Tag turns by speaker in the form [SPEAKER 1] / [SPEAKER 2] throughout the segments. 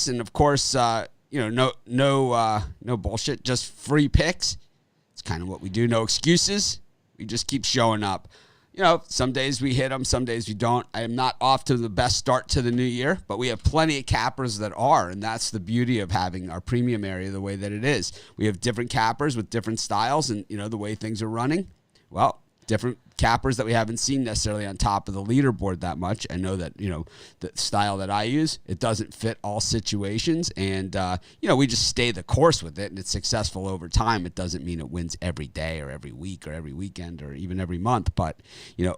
[SPEAKER 1] And of course, no bullshit, just free picks. It's kind of what we do. No excuses. We just keep showing up. Some days we hit them, some days we don't. I am not off to the best start to the new year, but we have plenty of cappers that are, and that's the beauty of having our premium area the way that it is. We have different cappers with different styles, and the way things are running. Well, different cappers that we haven't seen necessarily on top of the leaderboard that much. I know that, the style that I use, it doesn't fit all situations. And, we just stay the course with it and it's successful over time. It doesn't mean it wins every day or every week or every weekend or even every month. But,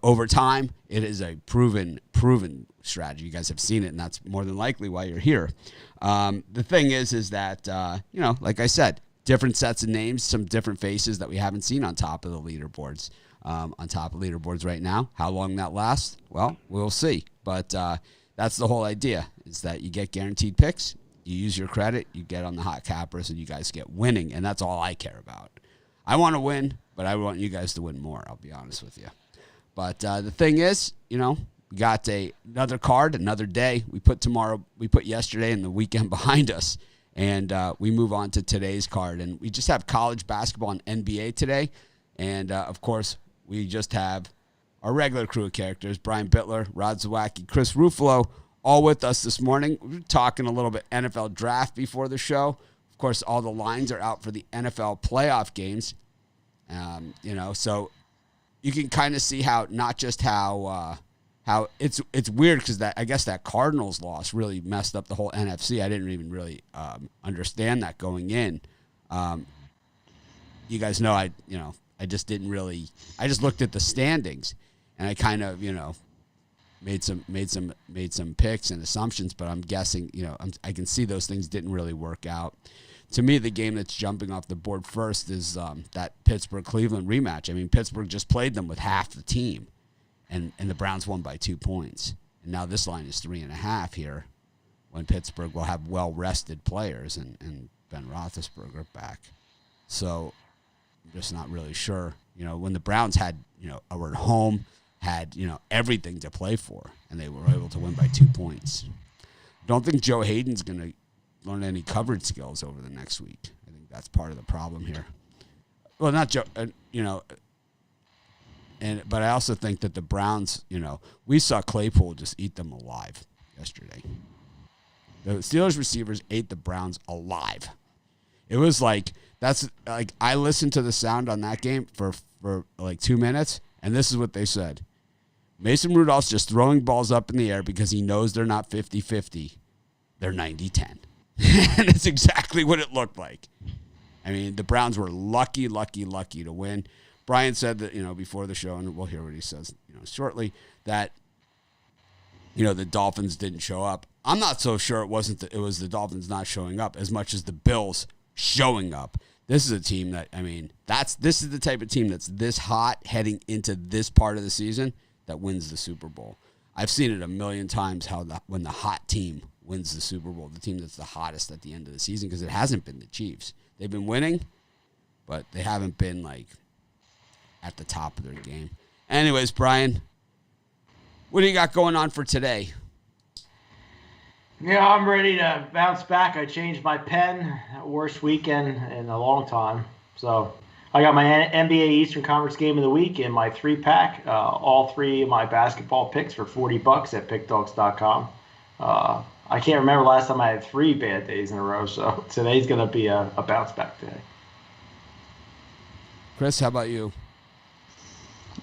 [SPEAKER 1] over time, it is a proven strategy. You guys have seen it, and that's more than likely why you're here. The thing is that, like I said, different sets of names, some different faces that we haven't seen on top of the leaderboards. Right now. How long that lasts? Well, we'll see. But that's the whole idea, is that you get guaranteed picks, you use your credit, you get on the hot cappers, and you guys get winning, and that's all I care about. I want to win, but I want you guys to win more, I'll be honest with you. But the thing is, we got another card, another day. We put yesterday and the weekend behind us, and we move on to today's card. And we just have college basketball and NBA today. And, of course, we just have our regular crew of characters, Brian Bittler, Rod Zawacki, Chris Ruffalo, all with us this morning. We're talking a little bit NFL draft before the show. Of course, all the lines are out for the NFL playoff games. So you can kind of see how it's weird, because I guess that Cardinals loss really messed up the whole NFC. I didn't even really understand that going in. You guys know I just didn't really. I just looked at the standings, and I kind of made some picks and assumptions. But I'm guessing I can see those things didn't really work out. To me, the game that's jumping off the board first is that Pittsburgh-Cleveland rematch. I mean, Pittsburgh just played them with half the team, and the Browns won by 2 points. And now this line is 3.5 here, when Pittsburgh will have well-rested players and Ben Roethlisberger back. So I'm just not really sure. When the Browns were at home, had everything to play for, and they were able to win by 2 points. Don't think Joe Hayden's going to learn any coverage skills over the next week. I think that's part of the problem here. Well, not Joe, but I also think that the Browns, we saw Claypool just eat them alive yesterday. The Steelers receivers ate the Browns alive. It was I listened to the sound on that game for like 2 minutes, and this is what they said. Mason Rudolph's just throwing balls up in the air because he knows they're not 50-50. They're 90-10. And it's exactly what it looked like. I mean, the Browns were lucky to win. Brian said that, before the show, and we'll hear what he says, shortly, that, the Dolphins didn't show up. I'm not so sure it was the Dolphins not showing up as much as the Bills showing up. This is a team that, this is the type of team that's this hot heading into this part of the season that wins the Super Bowl. I've seen it a million times when the hot team wins the Super Bowl, the team that's the hottest at the end of the season, because it hasn't been the Chiefs. They've been winning, but they haven't been at the top of their game. Anyways, Brian, what do you got going on for today?
[SPEAKER 2] Yeah, I'm ready to bounce back. I changed my pen. Worst weekend in a long time. So I got my NBA Eastern Conference Game of the Week in my 3-pack. All 3 of my basketball picks for $40 at pickdogs.com. I can't remember last time I had 3 bad days in a row, so today's going to be a bounce back day.
[SPEAKER 1] Chris, how about you?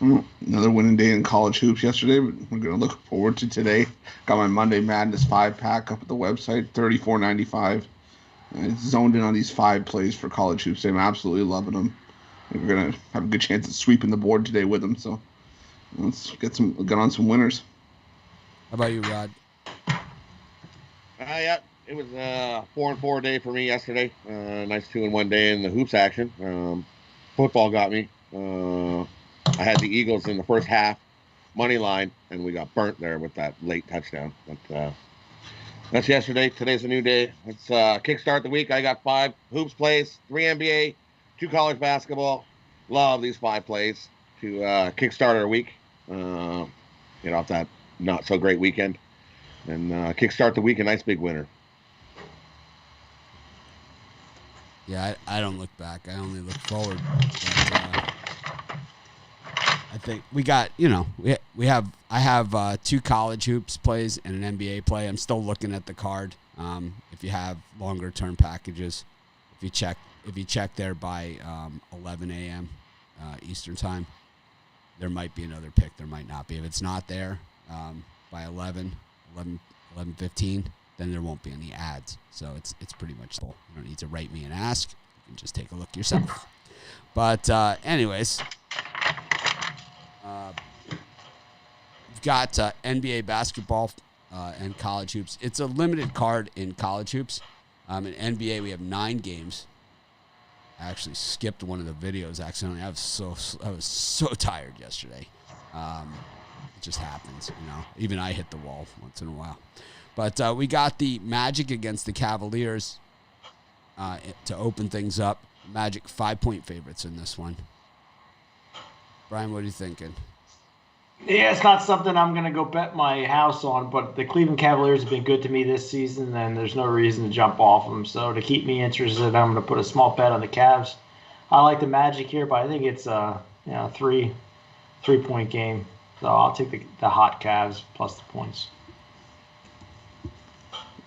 [SPEAKER 3] Another winning day in college hoops yesterday, but we're going to look forward to today. Got my Monday Madness 5-pack up at the website, $34.95. I zoned in on these 5 plays for college hoops. I'm absolutely loving them. We're going to have a good chance of sweeping the board today with them, so let's get on some winners.
[SPEAKER 1] How about you, Rod?
[SPEAKER 4] Yeah, it was a 4-4 day for me yesterday. Nice 2-1 day in the hoops action. Football got me. I had the Eagles in the first half, money line, and we got burnt there with that late touchdown. But that's yesterday. Today's a new day. Let's kickstart the week. I got 5 hoops plays, 3 NBA, 2 college basketball. Love these 5 plays to kickstart our week. Get off that not so great weekend and kickstart the week a nice big winner.
[SPEAKER 1] Yeah, I don't look back. I only look forward. But, I think we got, I have 2 college hoops plays and an NBA play. I'm still looking at the card. If you have longer term packages, if you check there by 11 a.m. Eastern time, there might be another pick. There might not be. If it's not there by 11:15, then there won't be any ads. So it's pretty much full. You don't need to write me and ask. You can just take a look yourself. But anyways, we've got NBA basketball and college hoops. It's a limited card in college hoops. In NBA, we have 9 games. I actually skipped one of the videos accidentally. I was so tired yesterday. It just happens, Even I hit the wall once in a while. But we got the Magic against the Cavaliers to open things up. Magic 5-point favorites in this one. Brian, what are you thinking?
[SPEAKER 2] Yeah, it's not something I'm going to go bet my house on, but the Cleveland Cavaliers have been good to me this season, and there's no reason to jump off them. So to keep me interested, I'm going to put a small bet on the Cavs. I like the Magic here, but I think it's a 3-point game. So I'll take the hot Cavs plus the points.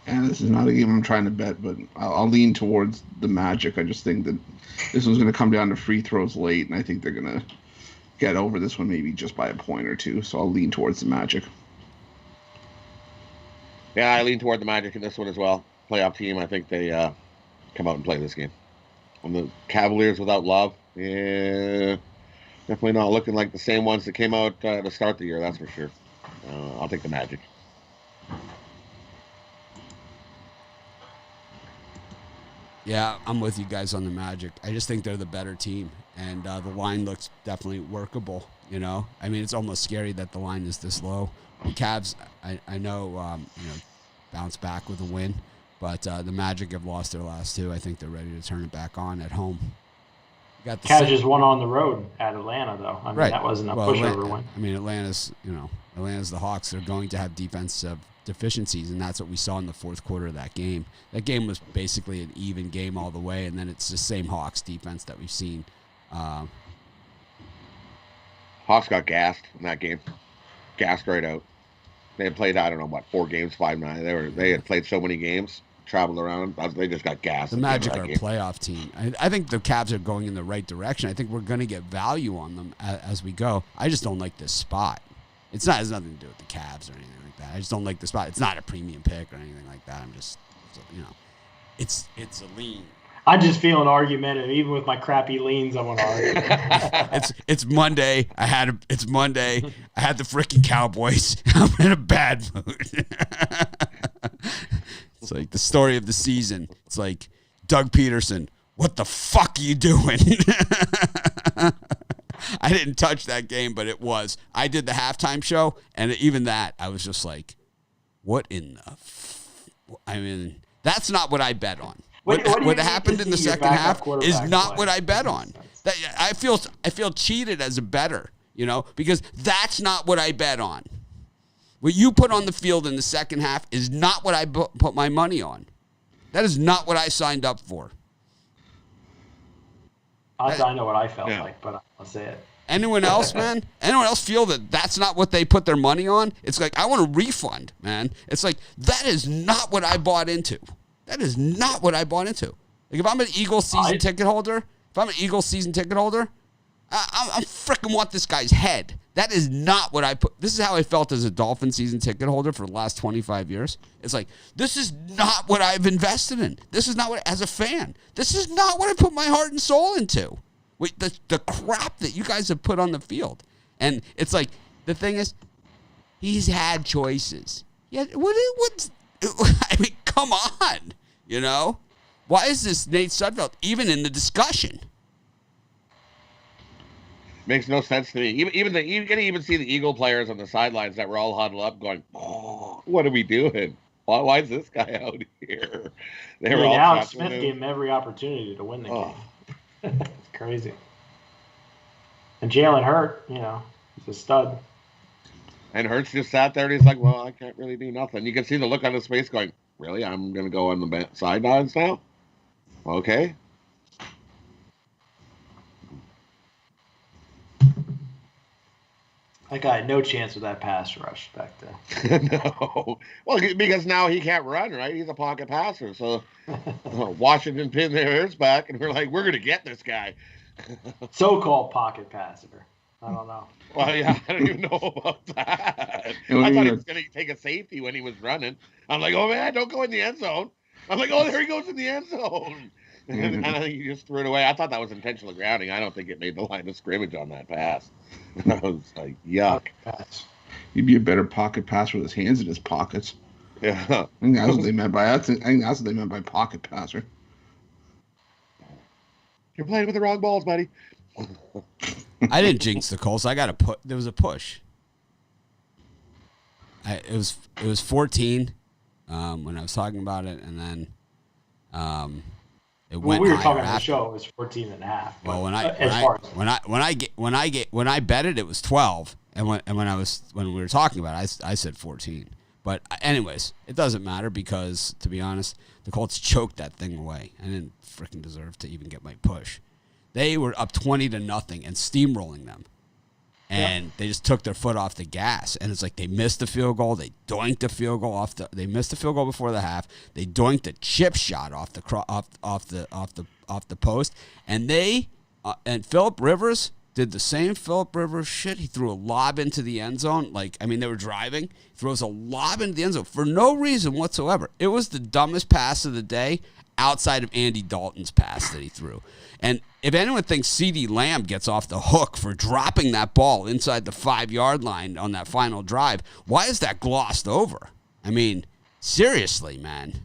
[SPEAKER 3] And this is not a game I'm trying to bet, but I'll lean towards the Magic. I just think that this one's going to come down to free throws late, and I think they're going to get over this one maybe just by a point or two. So I'll lean towards the Magic.
[SPEAKER 4] Yeah, I lean toward the Magic in this one as well. Playoff team, I think they come out and play this game. On the Cavaliers without Love, yeah, definitely not looking like the same ones that came out to start the year, that's for sure. I'll take the Magic.
[SPEAKER 1] Yeah, I'm with you guys on the Magic. I just think they're the better team, and the line looks definitely workable, I mean, it's almost scary that the line is this low. The Cavs, I know, bounce back with a win, but the Magic have lost their last 2. I think they're ready to turn it back on at home.
[SPEAKER 2] You got the Cavs just won on the road at Atlanta, though. I mean,
[SPEAKER 1] right.
[SPEAKER 2] That wasn't a pushover win.
[SPEAKER 1] I mean, Atlanta's the Hawks. They're going to have defensive deficiencies, and that's what we saw in the fourth quarter of that game. That game was basically an even game all the way, and then it's the same Hawks defense that we've seen.
[SPEAKER 4] Hawks got gassed in that game. Gassed right out. They had played, 4 games, 5-9. They had played so many games, traveled around. They just got gassed.
[SPEAKER 1] The Magic are a playoff team. I think the Cavs are going in the right direction. I think we're going to get value on them as we go. I just don't like this spot. It has nothing to do with the Cavs or anything like that. I just don't like the spot. It's not a premium pick or anything like that. I'm just, it's a lean.
[SPEAKER 2] I'm just feeling argumentative. Even with my crappy leans, I want to argue.
[SPEAKER 1] It's Monday. It's Monday. I had the freaking Cowboys. I'm in a bad mood. It's like the story of the season. It's like Doug Peterson. What the fuck are you doing? I didn't touch that game, but it was. I did the halftime show, and even that, I was just like, what in the I mean, that's not what I bet on. What happened in the second half is not what I bet on. I feel cheated as a bettor, because that's not what I bet on. What you put on the field in the second half is not what I put my money on. That is not what I signed up for.
[SPEAKER 2] I know what I felt like, but I'll say it.
[SPEAKER 1] Anyone else, man? Anyone else feel that that's not what they put their money on? It's like, I want a refund, man. It's like, that is not what I bought into. That is not what I bought into. Like, if I'm an Eagles season ticket holder, I freaking want this guy's head. That is not what I put. This is how I felt as a Dolphin season ticket holder for the last 25 years. It's like, this is not what I've invested in. This is not what, as a fan, this is not what I put my heart and soul into. Wait, the crap that you guys have put on the field. And it's like, the thing is, he's had choices. Yeah, I mean, come on, Why is this Nate Sudfeld even in the discussion?
[SPEAKER 4] Makes no sense to me. You can even see the Eagle players on the sidelines that were all huddled up going, oh, what are we doing? Why is this guy out here? They were all
[SPEAKER 2] Alex Smith gave him every opportunity to win the game. It's crazy. And Jalen Hurt, he's a stud.
[SPEAKER 4] And Hurts just sat there and he's like, well, I can't really do nothing. You can see the look on his face going, really? I'm going to go on the sidelines now? Okay.
[SPEAKER 2] That guy had no chance with that pass rush back then.
[SPEAKER 4] No. Well, because now he can't run, right? He's a pocket passer. So Washington pinned their ears back, and we're like, we're going to get this guy.
[SPEAKER 2] So-called pocket passer. I don't know.
[SPEAKER 4] Well, yeah, I don't even know about that. I thought he was going to take a safety when he was running. I'm like, oh, man, don't go in the end zone. I'm like, oh, there he goes in the end zone. And I think he just threw it away. I thought that was intentional grounding. I don't think it made the line of scrimmage on that pass. I was like, yuck.
[SPEAKER 3] He'd be a better pocket passer with his hands in his pockets.
[SPEAKER 4] Yeah.
[SPEAKER 3] I think that's what they meant by that. I think that's what they meant by pocket passer.
[SPEAKER 4] You're playing with the wrong balls, buddy.
[SPEAKER 1] I didn't jinx the Colts. I got a put. There was a push. It was 14 when I was talking about it, and then it went.
[SPEAKER 2] We were talking
[SPEAKER 1] higher
[SPEAKER 2] on the
[SPEAKER 1] after.
[SPEAKER 2] show. It was 14 and a half.
[SPEAKER 1] Well, when I bet it was 12, and when we were talking about it, I said 14. But anyways, it doesn't matter because, to be honest, the Colts choked that thing away. I didn't freaking deserve to even get my push. They were up 20-0 and steamrolling them. And they just took their foot off the gas. And it's like they missed the field goal. They doinked the field goal they missed the field goal before the half. They doinked the chip shot off the post. And and Phillip Rivers did the same Phillip Rivers shit. He threw a lob into the end zone. They were driving. He throws a lob into the end zone for no reason whatsoever. It was the dumbest pass of the day outside of Andy Dalton's pass that he threw. And if anyone thinks CeeDee Lamb gets off the hook for dropping that ball inside the 5-yard line on that final drive, why is that glossed over? I mean, seriously, man.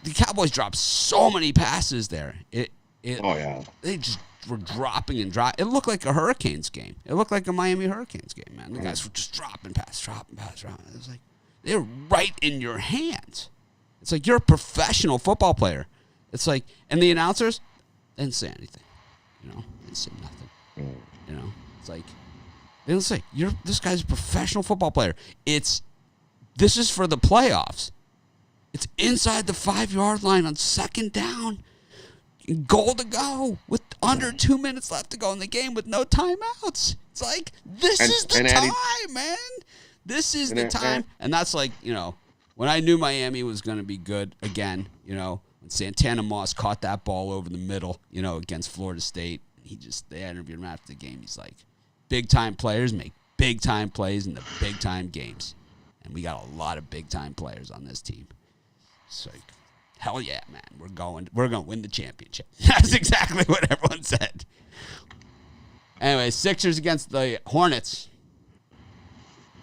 [SPEAKER 1] The Cowboys dropped so many passes there. They just were dropping and dropping. It looked like a Hurricanes game. It looked like a Miami Hurricanes game, man. The guys were just dropping pass. It was like they were right in your hands. It's like you're a professional football player. It's like, and the announcers didn't say anything. They didn't say nothing. It's like they didn't say this guy's a professional football player. This is for the playoffs. It's inside the 5-yard line on second down. Goal to go with under 2 minutes left to go in the game with no timeouts. It's like, this is the time, man. This is the time. And that's like, when I knew Miami was going to be good again, when Santana Moss caught that ball over the middle, against Florida State, they interviewed him after the game. He's like, big-time players make big-time plays in the big-time games. And we got a lot of big-time players on this team. It's like, hell yeah, man. We're going to win the championship. That's exactly what everyone said. Anyway, Sixers against the Hornets.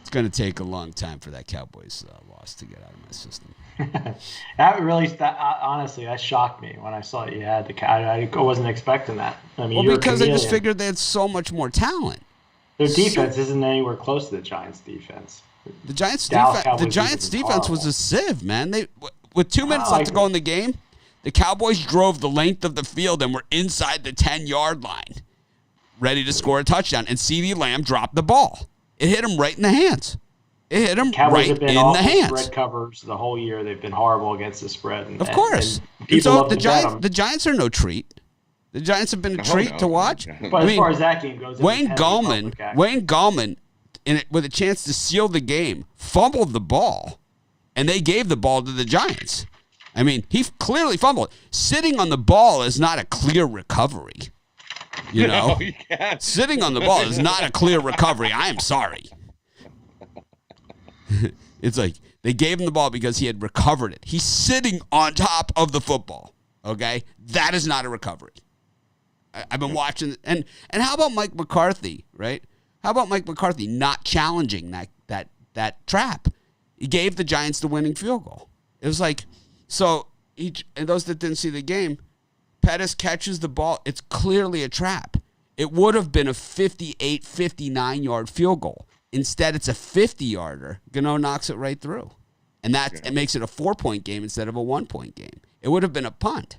[SPEAKER 1] It's going to take a long time for that Cowboys loss to get out of my system.
[SPEAKER 2] Honestly, that shocked me when I saw you had the. I wasn't expecting that. I mean,
[SPEAKER 1] because I just figured they had so much more talent.
[SPEAKER 2] Their defense isn't anywhere close to the Giants' defense.
[SPEAKER 1] The Giants' defense was a sieve, man. With 2 minutes left to go in the game, the Cowboys drove the length of the field and were inside the 10-yard line, ready to score a touchdown. And CeeDee Lamb dropped the ball. It hit him right in the hands. It hit him
[SPEAKER 2] Cowboys
[SPEAKER 1] right in the hands.
[SPEAKER 2] Spread covers the whole year. They've been horrible against the spread.
[SPEAKER 1] Of course. The Giants are no treat. The Giants have been a treat to watch.
[SPEAKER 2] But as far as that game goes,
[SPEAKER 1] Wayne Gallman, with a chance to seal the game, fumbled the ball, and they gave the ball to the Giants. I mean, he clearly fumbled. Sitting on the ball is not a clear recovery.
[SPEAKER 4] No, you can't.
[SPEAKER 1] Sitting on the ball is not a clear recovery. I am sorry. It's like they gave him the ball because he had recovered it. He's sitting on top of the football. Okay? That is not a recovery. I've been watching, and how about Mike McCarthy, right? How about Mike McCarthy not challenging that trap? He gave the Giants the winning field goal. It was like, and those that didn't see the game, Pettis catches the ball. It's clearly a trap. It would have been a 58, 59-yard field goal. Instead, it's a 50-yarder. Gano knocks it right through. And it makes it a 4-point game instead of a 1-point game. It would have been a punt.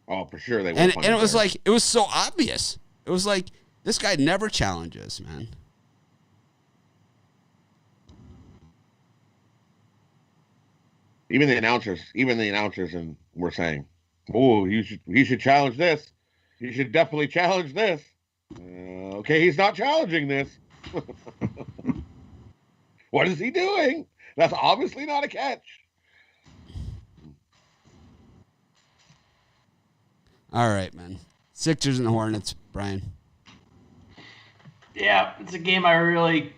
[SPEAKER 4] Oh, for sure they would.
[SPEAKER 1] And it was like, it was so obvious. It was like, this guy never challenges, man.
[SPEAKER 4] Even the announcers, and were saying, "Oh, he should challenge this. He should definitely challenge this." Okay, he's not challenging this. What is he doing? That's obviously not a catch.
[SPEAKER 1] All right, man. Sixers and Hornets, Brian.
[SPEAKER 2] Yeah, it's a game I really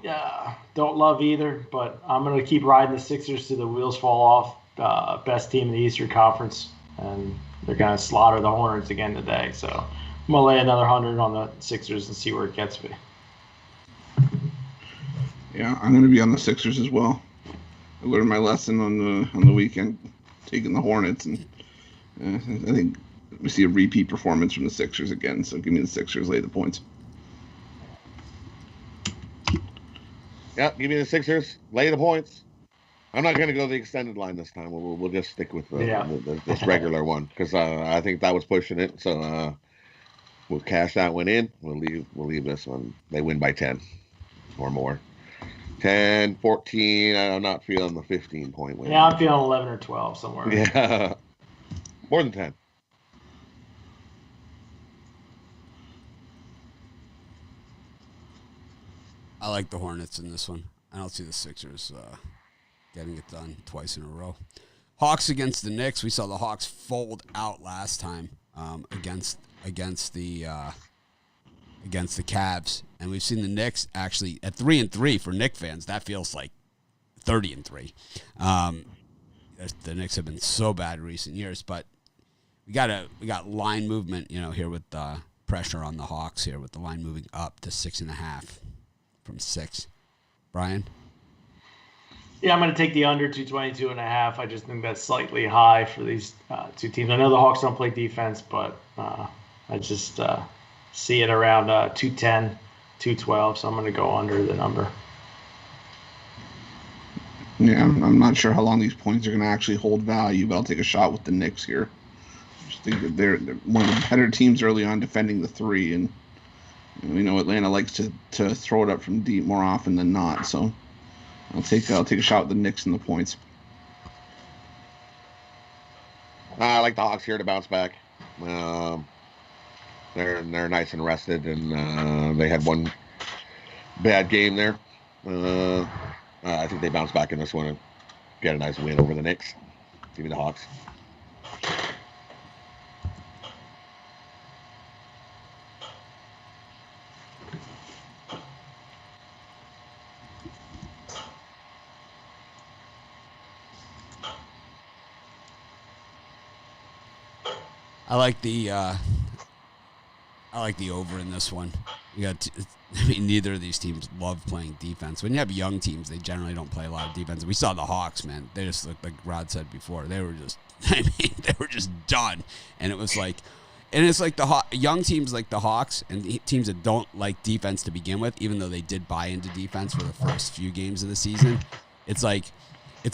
[SPEAKER 2] don't love either, but I'm going to keep riding the Sixers till the wheels fall off. Best team in the Eastern Conference, and they're going to slaughter the Hornets again today. So I'm going to lay another 100 on the Sixers and see where it gets me.
[SPEAKER 3] Yeah, I'm going to be on the Sixers as well. I learned my lesson on the weekend, taking the Hornets, and I think we see a repeat performance from the Sixers again. So give me the Sixers, lay the points.
[SPEAKER 4] Yeah, give me the Sixers, lay the points. I'm not going to go the extended line this time. We'll just stick with this regular one because I think that was pushing it. So we'll cash that one in. We'll leave this one. They win by 10 or more. 10, 14. I'm not feeling the 15-point win.
[SPEAKER 2] Yeah, I'm feeling 11 or 12 somewhere.
[SPEAKER 4] Yeah, more than 10.
[SPEAKER 1] I like the Hornets in this one. I don't see the Sixers getting it done twice in a row. Hawks against the Knicks. We saw the Hawks fold out last time against the Cavs, and we've seen the Knicks actually at 3-3 for Knicks fans. That feels like 30-3. The Knicks have been so bad in recent years, but we got line movement, here with pressure on the Hawks here with the line moving up to 6.5 from 6. Brian?
[SPEAKER 2] Yeah, I'm going to take the under 222.5. I just think that's slightly high for these two teams. I know the Hawks don't play defense, but I just see it around 210, 212, so I'm going to go under the number.
[SPEAKER 3] Yeah, I'm not sure how long these points are going to actually hold value, but I'll take a shot with the Knicks here. I just think that they're one of the better teams early on defending the three, and we know Atlanta likes to throw it up from deep more often than not. So I'll take a shot with the Knicks and the points.
[SPEAKER 4] I like the Hawks here to bounce back. They're nice and rested, and they had one bad game there. I think they bounce back in this one and get a nice win over the Knicks. Give me the Hawks.
[SPEAKER 1] I like the over in this one. Neither of these teams love playing defense. When you have young teams, they generally don't play a lot of defense. We saw the Hawks, man. They just looked like Rod said before. They were just done. And it was like, it's like the young teams like the Hawks and teams that don't like defense to begin with, even though they did buy into defense for the first few games of the season. It's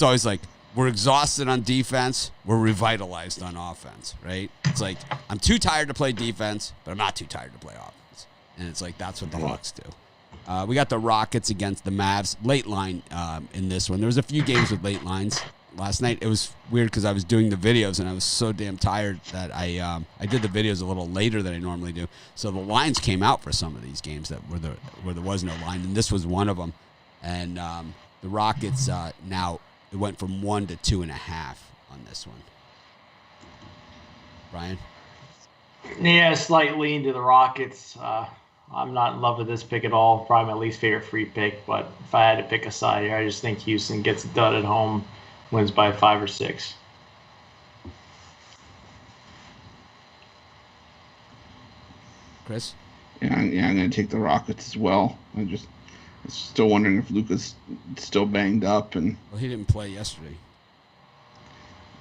[SPEAKER 1] always like, we're exhausted on defense. We're revitalized on offense, right? It's like, I'm too tired to play defense, but I'm not too tired to play offense. And it's like, that's what the Hawks do. We got the Rockets against the Mavs. Late line in this one. There was a few games with late lines last night. It was weird because I was doing the videos, and I was so damn tired that I did the videos a little later than I normally do. So the lines came out for some of these games where there was no line, and this was one of them. And the Rockets now... It went from 1 to 2.5 on this one. Brian?
[SPEAKER 2] Yeah, slight lean to the Rockets. I'm not in love with this pick at all. Probably my least favorite free pick, but if I had to pick a side here, I just think Houston gets it done at home, wins by 5 or 6.
[SPEAKER 1] Chris?
[SPEAKER 3] Yeah, I'm going to take the Rockets as well. I'm still wondering if Luka's still banged up, and
[SPEAKER 1] well, he didn't play yesterday.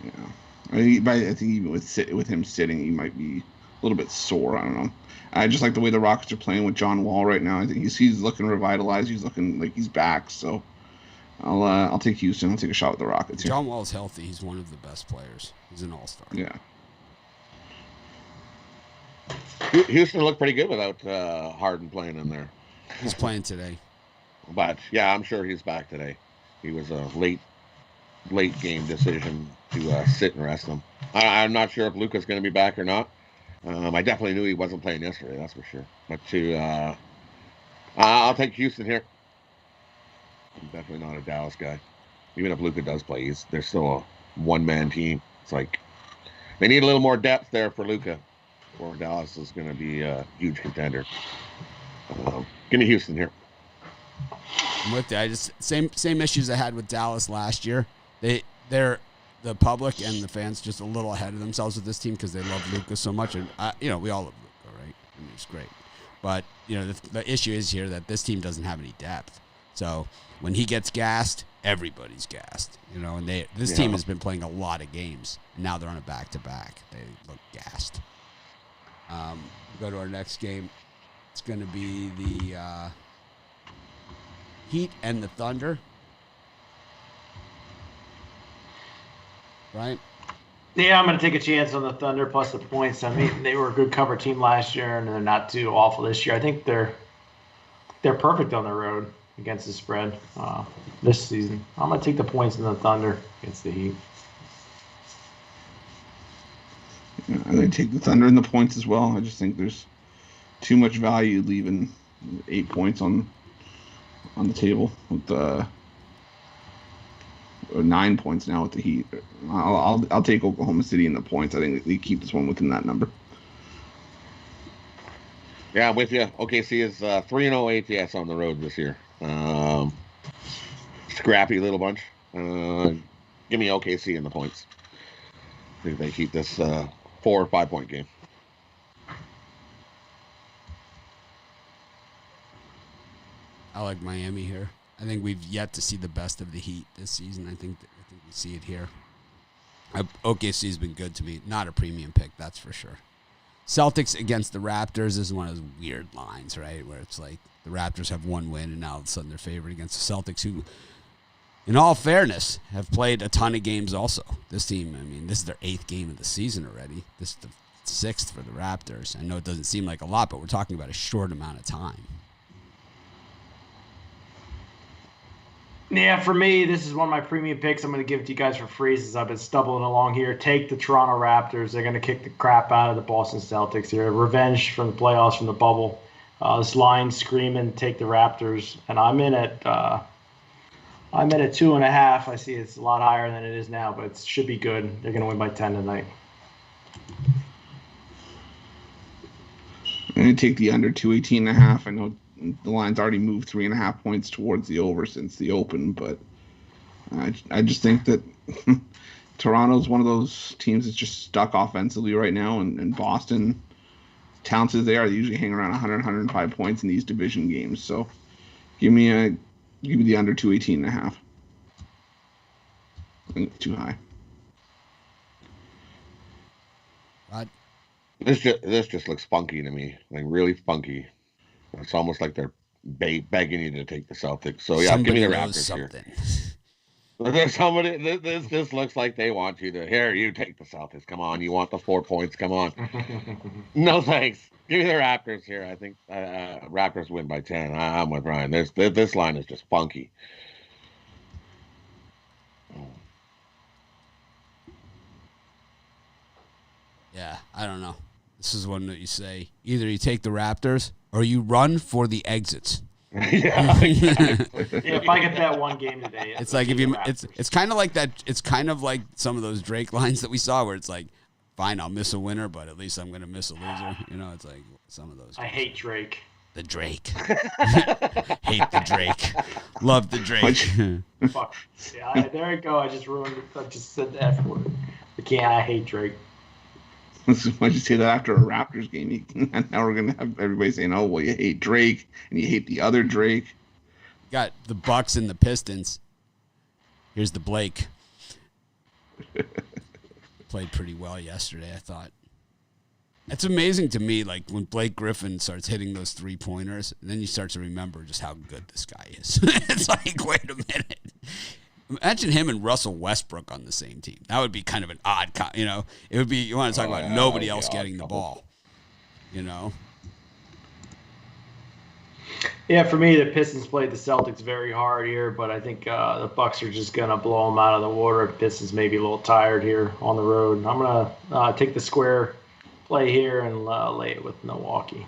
[SPEAKER 3] Yeah, I think even with him sitting, he might be a little bit sore. I don't know. I just like the way the Rockets are playing with John Wall right now. I think he's looking revitalized. He's looking like he's back. So I'll take Houston. I'll take a shot with the Rockets here.
[SPEAKER 1] John Wall's healthy. He's one of the best players. He's an all-star.
[SPEAKER 3] Yeah.
[SPEAKER 4] Houston looked pretty good without Harden playing in there.
[SPEAKER 1] He's playing today.
[SPEAKER 4] But, yeah, I'm sure he's back today. He was a late game decision to sit and rest him. I'm not sure if Luka's going to be back or not. I definitely knew he wasn't playing yesterday, that's for sure. But to I'll take Houston here. I'm definitely not a Dallas guy. Even if Luka does play, they're still a one-man team. It's like they need a little more depth there for Luka, or Dallas is going to be a huge contender. Give me Houston here.
[SPEAKER 1] I'm with you. I just same issues I had with Dallas last year. They're the public and the fans just a little ahead of themselves with this team because they love Luka so much, and we all love Luka, right? I mean, it's great, but the issue is here that this team doesn't have any depth. So when he gets gassed, everybody's gassed, And this team has been playing a lot of games, and now they're on a back-to-back. They look gassed. Go to our next game. It's going to be the Heat and the Thunder. Right?
[SPEAKER 2] Yeah, I'm going to take a chance on the Thunder plus the points. I mean, they were a good cover team last year, and they're not too awful this year. I think they're perfect on the road against the spread this season. I'm going to take the points in the Thunder against the Heat.
[SPEAKER 3] I'm going to take the Thunder and the points as well. I just think there's too much value leaving 8 points on the table with or 9 points now with the Heat. I'll take Oklahoma City and the points. I think they keep this one within that number.
[SPEAKER 4] Yeah, I'm with you. OKC is 3-0 ATS on the road this year. Scrappy little bunch. Give me OKC and the points. I think they keep this 4 or 5 point game.
[SPEAKER 1] I like Miami here. I think we've yet to see the best of the Heat this season. I think we see it here. OKC's been good to me. Not a premium pick, that's for sure. Celtics against the Raptors is one of those weird lines, right? Where it's like the Raptors have one win and now all of a sudden they're favored against the Celtics, who, in all fairness, have played a ton of games also. This team, I mean, this is their 8th game of the season already. This is the 6th for the Raptors. I know it doesn't seem like a lot, but we're talking about a short amount of time.
[SPEAKER 2] Yeah, for me, this is one of my premium picks. I'm going to give it to you guys for free since I've been stumbling along here. Take the Toronto Raptors. They're going to kick the crap out of the Boston Celtics here. Revenge from the playoffs, from the bubble. This line screaming, take the Raptors. And I'm in at 2.5. I see it's a lot higher than it is now, but it should be good. They're going to win by 10 tonight.
[SPEAKER 3] I'm going to take the under 218.5. I know the line's already moved 3.5 points towards the over since the open, but I just think that Toronto's one of those teams that's just stuck offensively right now, and Boston, talented as they are, they usually hang around 100, 105 points in these division games. So give me the under 218.5. I think it's too high.
[SPEAKER 4] This just looks funky to me, like really funky. It's almost like they're begging you to take the Celtics. So yeah,
[SPEAKER 1] Somebody
[SPEAKER 4] give me the
[SPEAKER 1] knows
[SPEAKER 4] Raptors
[SPEAKER 1] something.
[SPEAKER 4] here. There's somebody. This looks like they want you to. Here, you take the Celtics. Come on, you want the 4 points? Come on. No thanks. Give me the Raptors here. I think Raptors win by 10. I'm with Ryan. This line is just funky.
[SPEAKER 1] Yeah, I don't know. This is one that you say either you take the Raptors or you run for the exits.
[SPEAKER 4] Yeah, exactly.
[SPEAKER 2] Yeah, if I get that one game today,
[SPEAKER 1] It's like if you, it's kind of like that. It's kind of like some of those Drake lines that we saw, where it's like, fine, I'll miss a winner, but at least I'm going to miss a loser. It's like some of those.
[SPEAKER 2] I hate Drake.
[SPEAKER 1] The Drake. Hate the Drake. Love the Drake.
[SPEAKER 2] Fuck. Yeah, there you go. I just ruined it. I just said the F word. I hate Drake.
[SPEAKER 3] Why'd you say that after a Raptors game? Now we're gonna have everybody saying, "Oh, well, you hate Drake and you hate the other Drake."
[SPEAKER 1] Got the Bucks and the Pistons. Here's the Blake. Played pretty well yesterday, I thought. It's amazing to me, like when Blake Griffin starts hitting those 3-pointers, and then you start to remember just how good this guy is. It's like, wait a minute. Imagine him and Russell Westbrook on the same team. That would be kind of an odd, it would be, you want to talk about nobody else getting the ball,
[SPEAKER 2] Yeah, for me, the Pistons played the Celtics very hard here, but I think the Bucks are just going to blow them out of the water. The Pistons may be a little tired here on the road. I'm going to take the square play here and lay it with Milwaukee.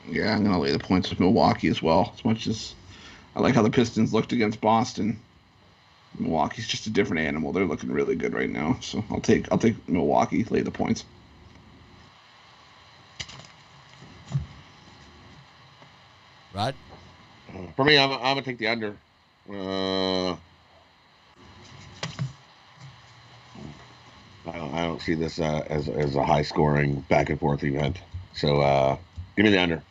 [SPEAKER 3] Yeah, I'm going to lay the points with Milwaukee as well. As much as I like how the Pistons looked against Boston, Milwaukee's just a different animal. They're looking really good right now. So I'll take Milwaukee, lay the points.
[SPEAKER 1] Rod?
[SPEAKER 4] For me, I'm gonna take the under. I don't see this as a high scoring back and forth event. So give me the under.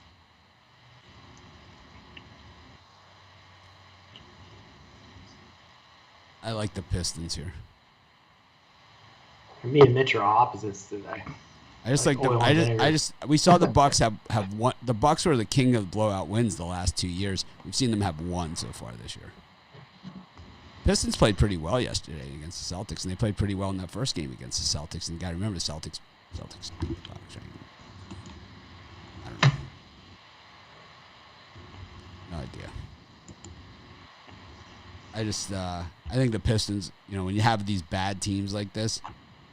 [SPEAKER 1] I like the Pistons here.
[SPEAKER 2] Me and Mitch are opposites today.
[SPEAKER 1] I just like the. We saw the Bucks have one. The Bucks were the king of blowout wins the last 2 years. We've seen them have one so far this year. Pistons played pretty well yesterday against the Celtics, and they played pretty well in that first game against the Celtics. And you got to remember the Celtics. Bucks, right? I don't know. No idea. I think the Pistons. You know, when you have these bad teams like this,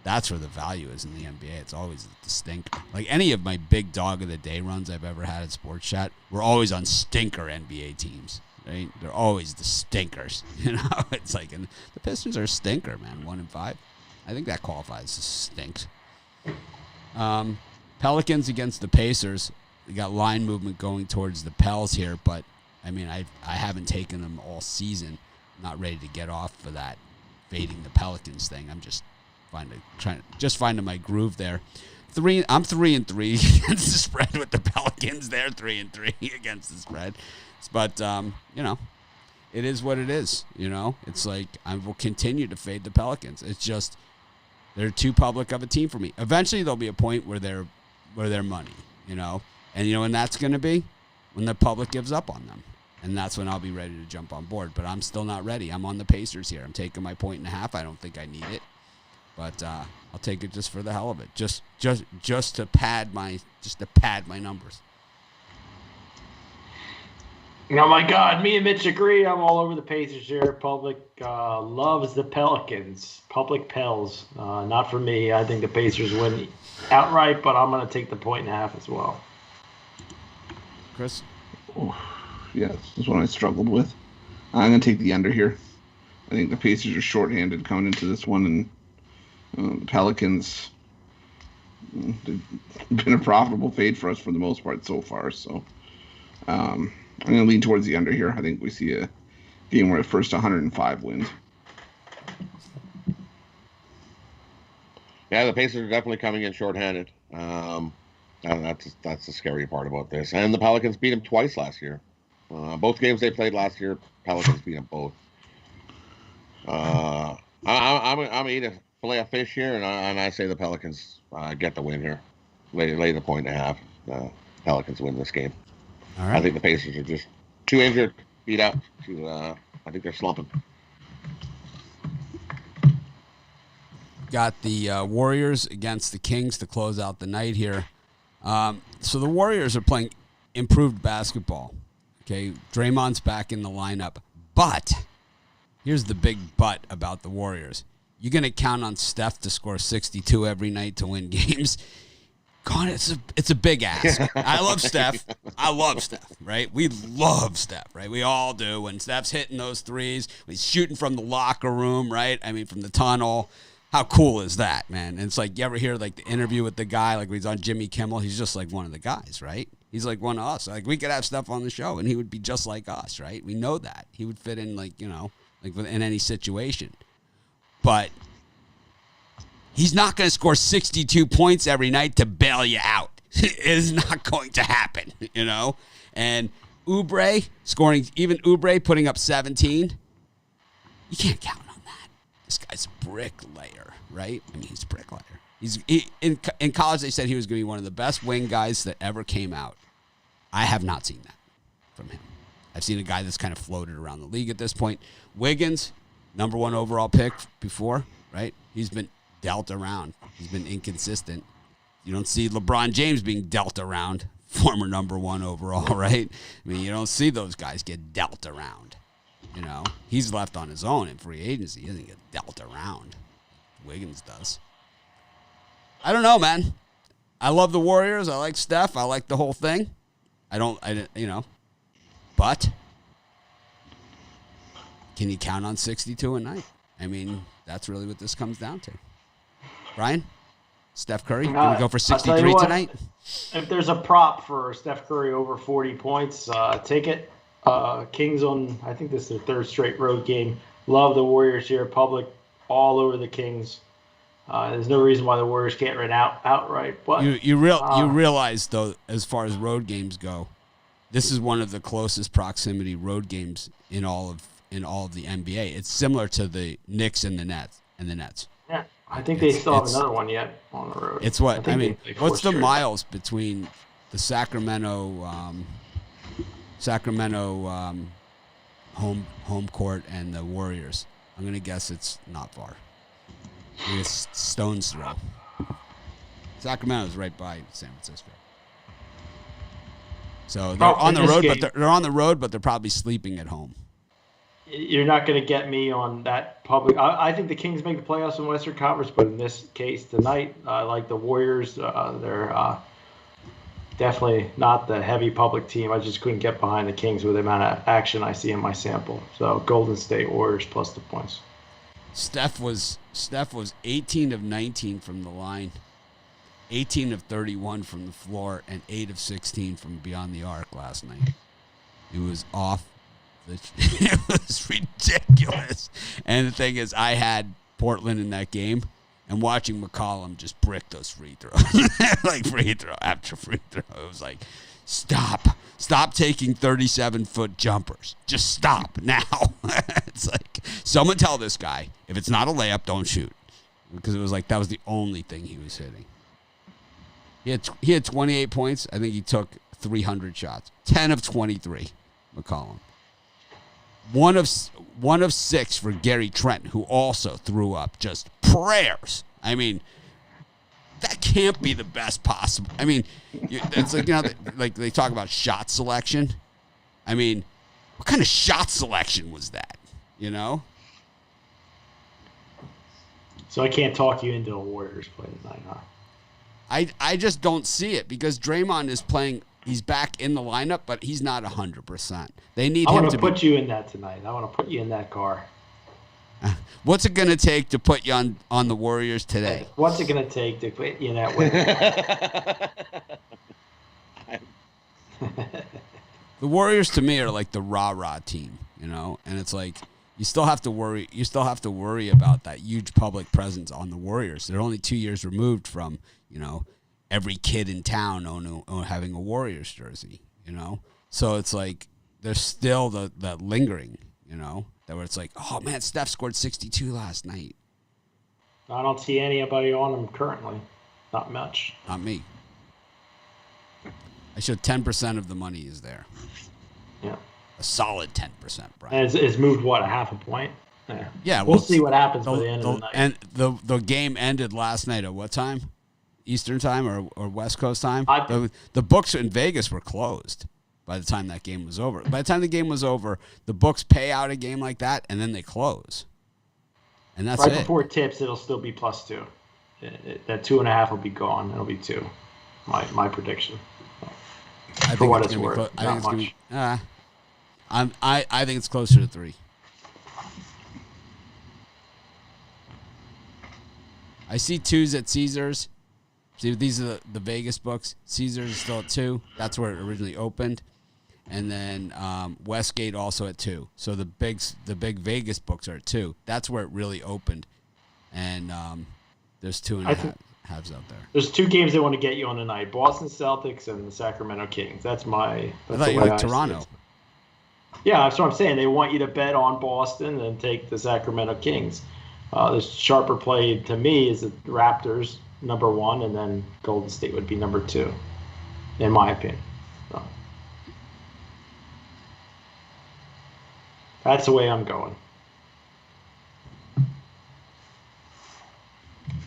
[SPEAKER 1] that's where the value is in the NBA. It's always the stinker. Like any of my big dog of the day runs I've ever had at Sports Chat, we're always on stinker NBA teams. Right? They're always the stinkers. You know, it's like, and the Pistons are a stinker, man. 1-5. I think that qualifies as stinks. Pelicans against the Pacers. We got line movement going towards the Pels here, but I mean, I haven't taken them all season. I'm not ready to get off for that fading the Pelicans thing. I'm just finding my groove there. I'm 3-3 against the spread with the Pelicans. They're 3-3 against the spread. But, you know, it is what it is, you know. It's like I will continue to fade the Pelicans. It's just they're too public of a team for me. Eventually there'll be a point where they're money, you know. And, you know, when that's going to be? When the public gives up on them. And that's when I'll be ready to jump on board. But I'm still not ready. I'm on the Pacers here. I'm taking my 1.5. I don't think I need it. But I'll take it just for the hell of it. Just to pad my numbers.
[SPEAKER 2] Oh my God, me and Mitch agree. I'm all over the Pacers here. Public loves the Pelicans. Public Pels. Not for me. I think the Pacers win outright, but I'm going to take the 1.5 as well.
[SPEAKER 1] Chris?
[SPEAKER 3] Oh, yeah, this is one I struggled with. I'm going to take the under here. I think the Pacers are shorthanded coming into this one, and the Pelicans, they've been a profitable fade for us for the most part so far. So I'm going to lean towards the under here. I think we see a game where at first 105 wins.
[SPEAKER 4] Yeah, the Pacers are definitely coming in shorthanded. That's the scary part about this. And the Pelicans beat them twice last year. Both games they played last year, Pelicans beat them both. I'm eat a fillet of fish here, and I say the Pelicans get the win here. Lay the 1.5. Pelicans win this game.
[SPEAKER 1] All right.
[SPEAKER 4] I think the Pacers are just too injured, beat up. I think they're slumping.
[SPEAKER 1] Got the Warriors against the Kings to close out the night here. So the Warriors are playing improved basketball. Okay, Draymond's back in the lineup. But here's the big but about the Warriors. You're going to count on Steph to score 62 every night to win games? God, it's a big ask. I love Steph. Right? We love Steph, right? We all do. When Steph's hitting those threes, when he's shooting from the locker room, right? I mean, from the tunnel. How cool is that, man? And it's like, you ever hear like the interview with the guy, like when he's on Jimmy Kimmel, he's just like one of the guys, right? He's like one of us. Like we could have Steph on the show and he would be just like us, right? We know that. He would fit in like, you know, like in any situation. But he's not going to score 62 points every night to bail you out. It is not going to happen, you know? And Oubre putting up 17, you can't count on that. This guy's a bricklayer, right? I mean, he's a bricklayer. In college, they said he was going to be one of the best wing guys that ever came out. I have not seen that from him. I've seen a guy that's kind of floated around the league at this point. Wiggins, number 1 overall pick before, right? He's been dealt around. He's been inconsistent. You don't see LeBron James being dealt around, former number 1 overall, right? I mean, you don't see those guys get dealt around. You know, he's left on his own in free agency. He doesn't get dealt around. Wiggins does. I don't know, man. I love the Warriors. I like Steph. I like the whole thing. But can you count on 62 a night? I mean, that's really what this comes down to. Brian? Steph Curry? Can we go for 63 tonight?
[SPEAKER 2] If there's a prop for Steph Curry over 40 points, take it. Kings on, I think this is their third straight road game. Love the Warriors here. Public all over the Kings. There's no reason why the Warriors can't win outright. But
[SPEAKER 1] you realize, though, as far as road games go, this is one of the closest proximity road games in all of the NBA. It's similar to the Knicks and the Nets.
[SPEAKER 2] Yeah, I think they still have another one yet on the road.
[SPEAKER 1] It's what I mean. What's the miles between the Sacramento home court and the Warriors? I'm gonna guess it's not far. It's stone's throw. Sacramento's right by San Francisco. So they're on the road, but they're on the road, but they're probably sleeping at home.
[SPEAKER 2] You're not going to get me on that public. I think the Kings make the playoffs in Western Conference, but in this case tonight, I like the Warriors. They're definitely not the heavy public team. I just couldn't get behind the Kings with the amount of action I see in my sample. So Golden State Warriors plus the points.
[SPEAKER 1] Steph was 18 of 19 from the line, 18 of 31 from the floor, and 8 of 16 from beyond the arc last night. It was off. It was ridiculous. And the thing is, I had Portland in that game, and watching McCollum just brick those free throws. Like free throw after free throw. It was like, stop taking 37-foot jumpers. Just stop now. It's like, someone tell this guy, if it's not a layup, don't shoot. Because it was like, that was the only thing he was hitting. He had 28 points. I think he took 300 shots. 10 of 23, McCollum. One of 6 for Gary Trent, who also threw up just prayers. I mean, that can't be the best possible. I mean, it's like, like they talk about shot selection. I mean, what kind of shot selection was that?
[SPEAKER 2] So I can't talk you into a Warriors play tonight, huh?
[SPEAKER 1] I just don't see it because Draymond is playing. He's back in the lineup, but he's not 100%. They need him to
[SPEAKER 2] I want to put you in that tonight. I want to put you in that car.
[SPEAKER 1] What's it going to take to put you on the Warriors today?
[SPEAKER 2] What's it going to take to put you in that way?
[SPEAKER 1] The Warriors to me are like the rah-rah team, and it's like you still have to worry. You still have to worry about that huge public presence on the Warriors. They're only 2 years removed from, every kid in town having a Warriors jersey, So it's like there's still that lingering, that where it's like, oh, man, Steph scored 62 last night.
[SPEAKER 2] I don't see anybody on them currently. Not much.
[SPEAKER 1] Not me. I showed 10% of the money is there.
[SPEAKER 2] Yeah.
[SPEAKER 1] A solid 10%, Brian.
[SPEAKER 2] And it's moved, what, a half a point?
[SPEAKER 1] Yeah.
[SPEAKER 2] We'll see what happens by the end of the night.
[SPEAKER 1] And the game ended last night at what time? Eastern time or West Coast time? The books in Vegas were closed by the time that game was over. By the time the game was over, the books pay out a game like that, and then they close. And that's
[SPEAKER 2] right
[SPEAKER 1] it.
[SPEAKER 2] Before tips, it'll still be +2. That 2.5 will be gone. It'll be 2. My prediction.
[SPEAKER 1] I
[SPEAKER 2] For
[SPEAKER 1] think
[SPEAKER 2] what
[SPEAKER 1] it's
[SPEAKER 2] it's worth.
[SPEAKER 1] I think
[SPEAKER 2] Not
[SPEAKER 1] it's
[SPEAKER 2] much.
[SPEAKER 1] I think it's closer to 3. I see 2s at Caesars. See, these are the Vegas books. Caesars is still at 2. That's where it originally opened. And then Westgate also at 2. So the big Vegas books are at 2. That's where it really opened. And there's 2.5 halves out there.
[SPEAKER 2] There's 2 games they want to get you on tonight: Boston Celtics and the Sacramento Kings. That's
[SPEAKER 1] I thought you liked Toronto.
[SPEAKER 2] Yeah, that's what I'm saying. They want you to bet on Boston and take the Sacramento Kings. The sharper play to me is the Raptors, number 1, and then Golden State would be number 2, in my opinion. So, that's the way I'm going.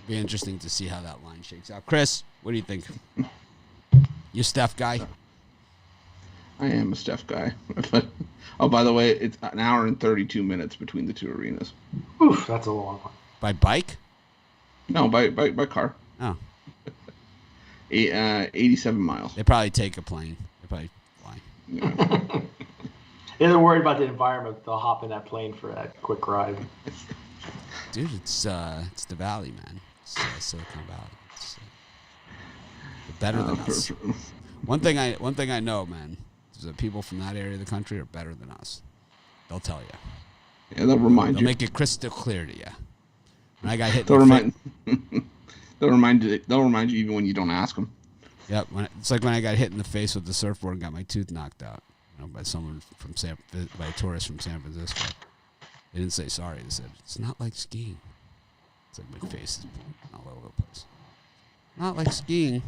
[SPEAKER 1] Be interesting to see how that line shakes out. Chris, what do you think? You Steph guy?
[SPEAKER 3] I am a Steph guy. Oh, by the way, it's an hour and 32 minutes between the 2 arenas.
[SPEAKER 2] Oof, that's a long one.
[SPEAKER 1] By bike?
[SPEAKER 3] No, by car.
[SPEAKER 1] Oh.
[SPEAKER 3] 87 miles.
[SPEAKER 1] They probably take a plane. They probably
[SPEAKER 2] They're worried about the environment. They'll hop in that plane for that quick ride.
[SPEAKER 1] Dude, it's the Valley, man. It's Silicon Valley. They're better than us. One thing I know, man, is that people from that area of the country are better than us. They'll tell you.
[SPEAKER 3] Yeah, they'll remind you.
[SPEAKER 1] They'll make it crystal clear to you. When I got hit,
[SPEAKER 3] they'll remind you even when you don't ask them.
[SPEAKER 1] Yep, it's like when I got hit in the face with the surfboard and got my tooth knocked out, by someone by a tourist from San Francisco. They didn't say sorry. They said it's not like skiing. It's like my face is all over the place. Not like skiing.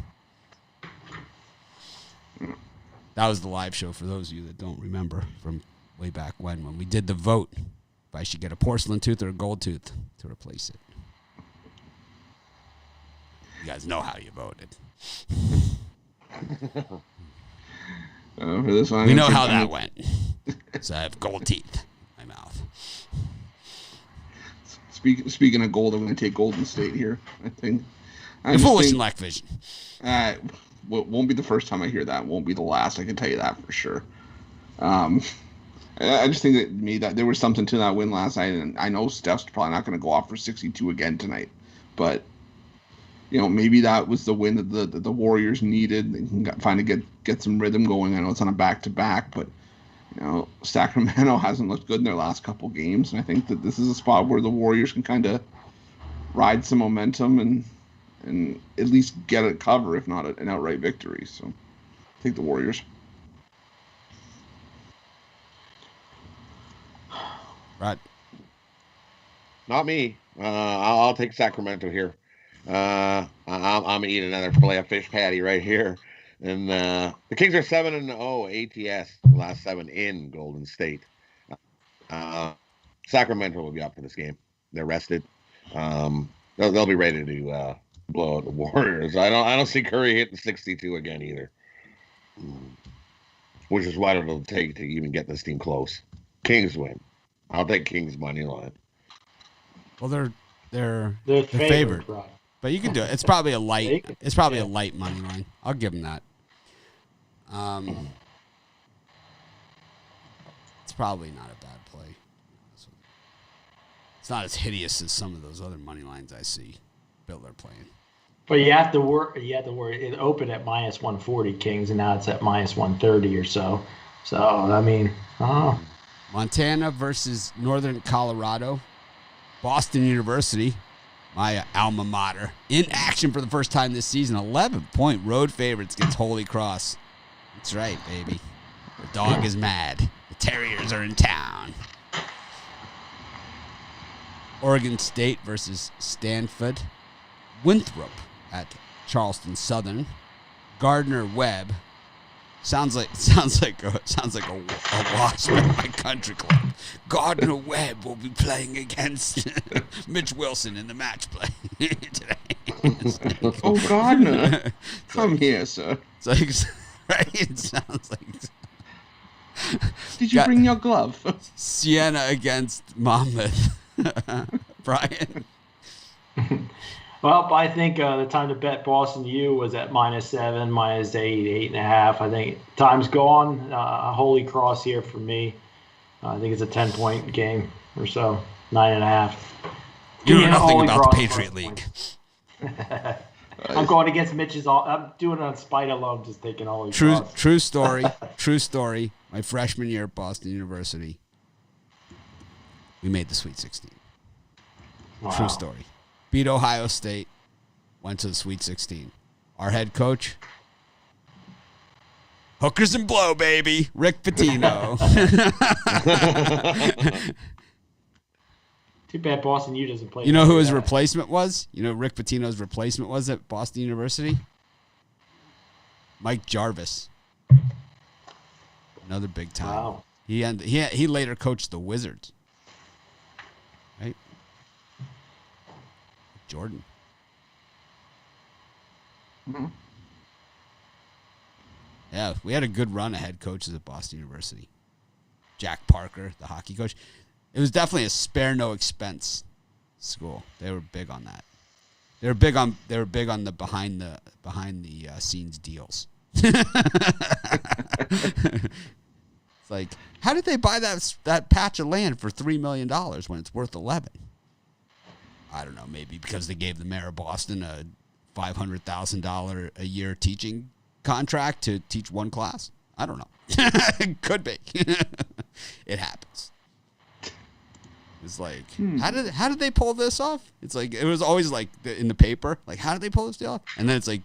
[SPEAKER 1] That was the live show for those of you that don't remember from way back when we did the vote if I should get a porcelain tooth or a gold tooth to replace it. You guys know how you voted.
[SPEAKER 3] For this one,
[SPEAKER 1] we know how that went. So I have gold teeth in my mouth.
[SPEAKER 3] Speaking of gold, I'm going to take Golden State here. I think.
[SPEAKER 1] You're foolish and lack vision.
[SPEAKER 3] Won't be the first time I hear that. Won't be the last. I can tell you that for sure. I just think that there was something to that win last night, and I know Steph's probably not going to go off for 62 again tonight, but maybe that was the win that the Warriors needed. They can finally get some rhythm going. I know it's on a back-to-back, but Sacramento hasn't looked good in their last couple games, and I think that this is a spot where the Warriors can kind of ride some momentum and at least get a cover, if not an outright victory. So take the Warriors.
[SPEAKER 1] Right.
[SPEAKER 4] Not me. I'll take Sacramento here. I'm gonna eat another fillet of fish patty right here. And the Kings are 7-0 ATS, the last 7 in Golden State. Sacramento will be up for this game. They're rested. They'll be ready to blow out the Warriors. I don't see Curry hitting 62 again either, which is what it'll take to even get this team close. Kings win. I'll take Kings money line.
[SPEAKER 1] Well, they're favored. But you can do it. It's probably a light. It's probably a light money line. I'll give them that. It's probably not a bad play. It's not as hideous as some of those other money lines I see Bill are playing.
[SPEAKER 2] But you have to worry. It opened at minus 140 Kings, and now it's at minus 130 or so. So I mean,
[SPEAKER 1] Montana versus Northern Colorado, Boston University. My alma mater, in action for the first time this season. 11-point road favorites against Holy Cross. That's right, baby. The dog is mad. The Terriers are in town. Oregon State versus Stanford. Winthrop at Charleston Southern. Gardner-Webb. Sounds like a wasp at my country club. Gardner-Webb will be playing against Mitch Wilson in the match play today.
[SPEAKER 3] Oh, Gardner, come here, sir.
[SPEAKER 1] It's like, right? It sounds like.
[SPEAKER 3] Did you bring your glove?
[SPEAKER 1] Siena against Monmouth. Brian.
[SPEAKER 2] Well, I think the time to bet Boston U was at minus 7, minus 8, 8.5. I think time's gone. Holy Cross here for me. I think it's a 10-point game or so, 9.5.
[SPEAKER 1] You know nothing about the Patriot League.
[SPEAKER 2] I'm going against Mitch's. I'm doing it on spite alone, just taking Holy Cross.
[SPEAKER 1] True story. True story. My freshman year at Boston University, we made the Sweet 16. Wow. True story. Beat Ohio State, went to the Sweet 16. Our head coach, hookers and blow, baby, Rick Pitino.
[SPEAKER 2] Too bad Boston U doesn't play.
[SPEAKER 1] You know who his replacement was? You know who Rick Pitino's replacement was at Boston University? Mike Jarvis. Another big time.
[SPEAKER 2] Wow.
[SPEAKER 1] He later coached the Wizards. Right? Jordan.
[SPEAKER 3] Mm-hmm.
[SPEAKER 1] Yeah, we had a good run of head coaches at Boston University. Jack Parker, the hockey coach. It was definitely a spare no expense school. They were big on that. They were big on the behind the scenes deals. It's like, how did they buy that patch of land for $3 million when it's worth 11? I don't know. Maybe because they gave the mayor of Boston a $500,000 a year teaching contract to teach one class. I don't know. It could be. It happens. It's like, how did they pull this off? It's like, it was always like in the paper, like, how did they pull this deal off? And then it's like,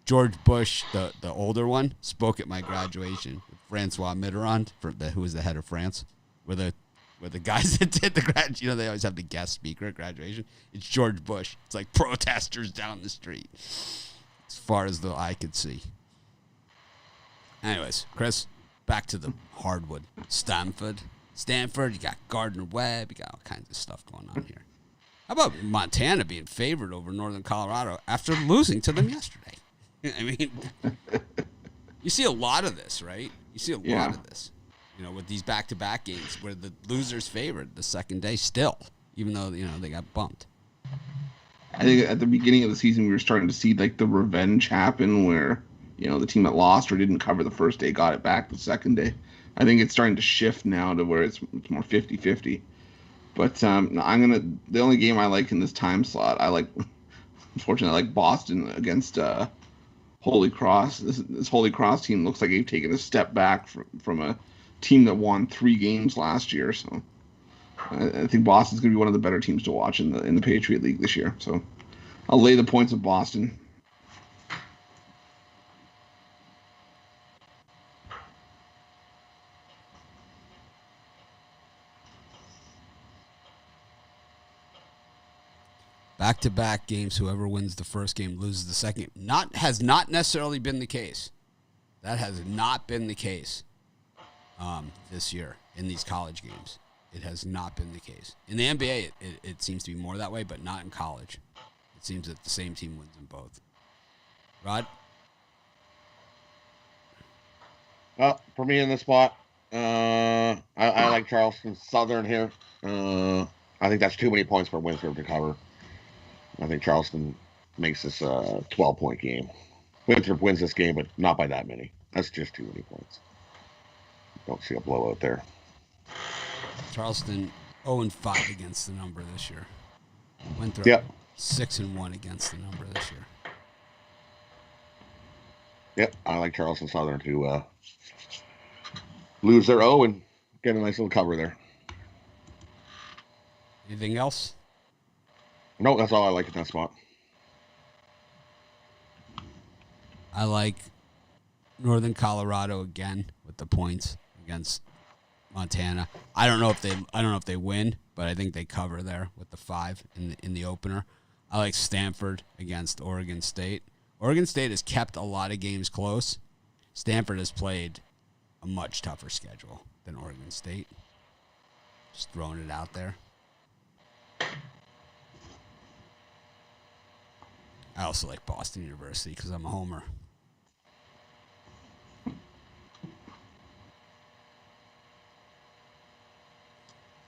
[SPEAKER 1] George Bush, the older one, spoke at my graduation with Francois Mitterrand, who was the head of France, where the guys that did the grad, they always have the guest speaker at graduation. It's George Bush. It's like protesters down the street, as far as the eye could see. Anyways, Chris, back to the hardwood. Stanford, you got Gardner-Webb, you got all kinds of stuff going on here. How about Montana being favored over Northern Colorado after losing to them yesterday? I mean, you see a lot of this, right? You see a lot of this, with these back-to-back games where the loser's favored the second day still, even though, they got bumped.
[SPEAKER 3] I think at the beginning of the season, we were starting to see, like, the revenge happen where, the team that lost or didn't cover the first day got it back the second day. I think it's starting to shift now to where it's more 50-50. But the only game I like in this time slot, unfortunately, I like Boston against Holy Cross. This Holy Cross team looks like they've taken a step back from a team that won 3 games last year. So I think Boston's going to be one of the better teams to watch in the Patriot League this year. So I'll lay the points of Boston.
[SPEAKER 1] Back-to-back games, whoever wins the first game loses the second. Has not necessarily been the case. That has not been the case this year in these college games. It has not been the case. In the NBA, it seems to be more that way, but not in college. It seems that the same team wins in both. Rod?
[SPEAKER 4] Well, for me in this spot, I like Charleston Southern here. I think that's too many points for Winthrop to cover. I think Charleston makes this a 12-point game. Winthrop wins this game, but not by that many. That's just too many points. Don't see a blowout there.
[SPEAKER 1] Charleston 0-5 against the number this year. Winthrop 6-1 against the number this year.
[SPEAKER 4] Yep, I like Charleston Southern to lose their O and get a nice little cover there.
[SPEAKER 1] Anything else?
[SPEAKER 4] No, that's all I like in that spot.
[SPEAKER 1] I like Northern Colorado again with the points against Montana. I don't know if they win, but I think they cover there with the 5 in the opener. I like Stanford against Oregon State. Oregon State has kept a lot of games close. Stanford has played a much tougher schedule than Oregon State. Just throwing it out there. I also like Boston University because I'm a homer.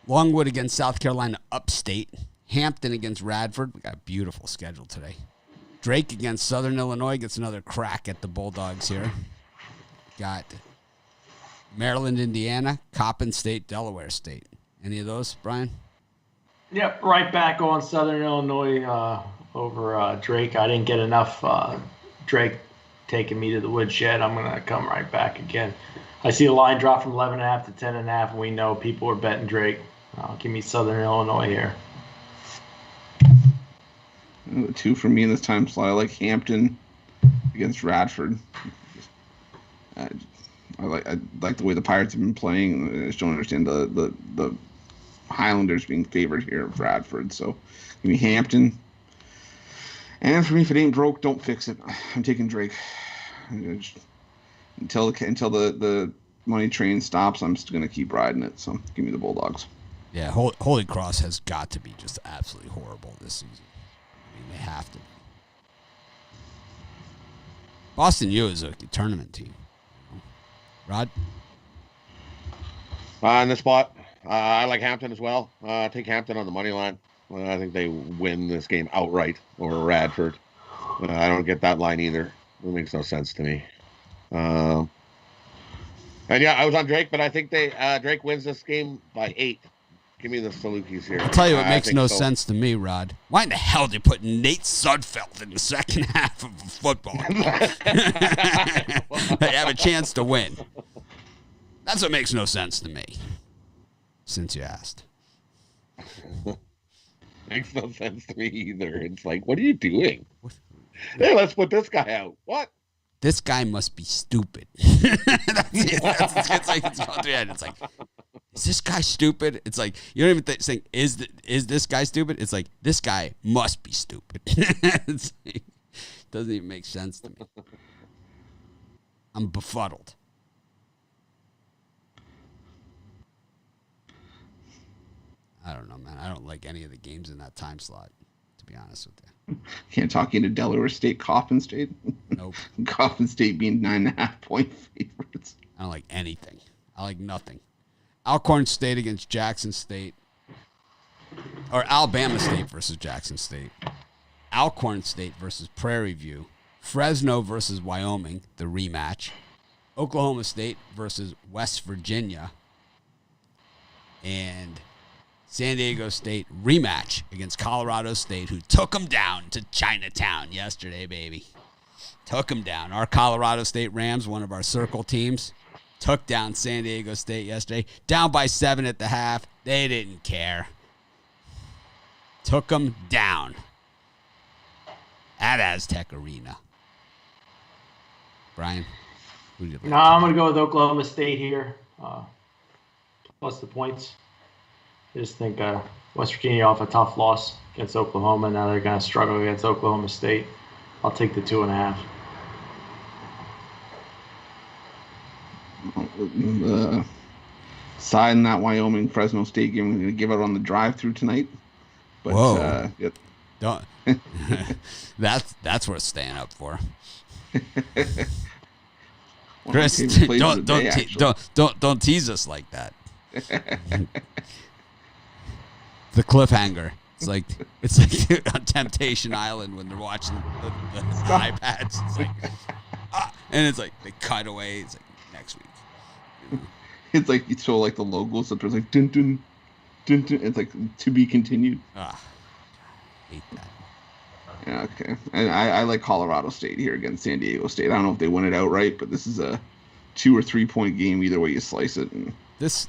[SPEAKER 1] Longwood against South Carolina Upstate. Hampton against Radford. We got a beautiful schedule today. Drake against Southern Illinois gets another crack at the Bulldogs here. Got Maryland, Indiana, Coppin State, Delaware State. Any of those, Brian?
[SPEAKER 2] Yep, right back on Southern Illinois over Drake. I didn't get enough Drake taking me to the woodshed. I'm going to come right back again. I see a line drop from 11.5 to 10.5, and we know people are betting Drake. Give me Southern Illinois here.
[SPEAKER 3] The 2 for me in this time slot. I like Hampton against Radford. I like the way the Pirates have been playing. I just don't understand the Highlanders being favored here of Radford. So give me Hampton. And for me, if it ain't broke, don't fix it. I'm taking Drake. Until the money train stops, I'm just going to keep riding it. So give me the Bulldogs.
[SPEAKER 1] Yeah, Holy Cross has got to be just absolutely horrible this season. I mean, they have to be. Boston U is a tournament team. Rod?
[SPEAKER 4] In this spot, I like Hampton as well. Take Hampton on the money line. I think they win this game outright over Radford. I don't get that line either. It makes no sense to me. And yeah, I was on Drake, but I think Drake wins this game by 8. Give me the Salukis here.
[SPEAKER 1] I'll tell you what makes no
[SPEAKER 4] so.
[SPEAKER 1] sense to me, Rod. Why in the hell did you put Nate Sudfeld in the second half of football? They have a chance to win. That's what makes no sense to me, since you asked.
[SPEAKER 4] Makes no sense to me either. It's like, what are you doing? Hey, let's put this guy out. What?
[SPEAKER 1] This guy must be stupid. It's like, is this guy stupid? It's like, you don't even think, is this guy stupid? It's like, this guy must be stupid. It's like, doesn't even make sense to me. I'm befuddled. I don't know, man. I don't like any of the games in that time slot, to be honest with you.
[SPEAKER 3] Can't talk into Delaware State, Coppin State.
[SPEAKER 1] Nope.
[SPEAKER 3] Coppin State being 9.5-point favorites.
[SPEAKER 1] I don't like anything. I like nothing. Alcorn State against Jackson State. Or Alabama State versus Jackson State. Alcorn State versus Prairie View. Fresno versus Wyoming, the rematch. Oklahoma State versus West Virginia. And San Diego State rematch against Colorado State, who took them down to Chinatown yesterday, baby. Took them down. Our Colorado State Rams, one of our circle teams, took down San Diego State yesterday. Down by 7 at the half. They didn't care. Took them down at Aztec Arena. Brian, who do you like?
[SPEAKER 2] No, I'm going to go with Oklahoma State here, plus the points. I just think West Virginia off a tough loss against Oklahoma. Now they're going to struggle against Oklahoma State. I'll take the 2.5.
[SPEAKER 3] Side in that Wyoming Fresno State game, we're going to give out on the drive-through tonight. But,
[SPEAKER 1] Whoa! Don't. That's worth staying up for. Chris, don't tease us like that. The cliffhanger. It's like on Temptation Island when they're watching the iPads. It's like, and it's like they cut away. It's like next week.
[SPEAKER 3] It's like you show like the logos that there's like dun dun dun dun. It's like to be continued.
[SPEAKER 1] Hate that.
[SPEAKER 3] Yeah, okay. And I like Colorado State here against San Diego State. I don't know if they win it outright, but this is a 2 or 3 point game either way you slice it. And
[SPEAKER 1] This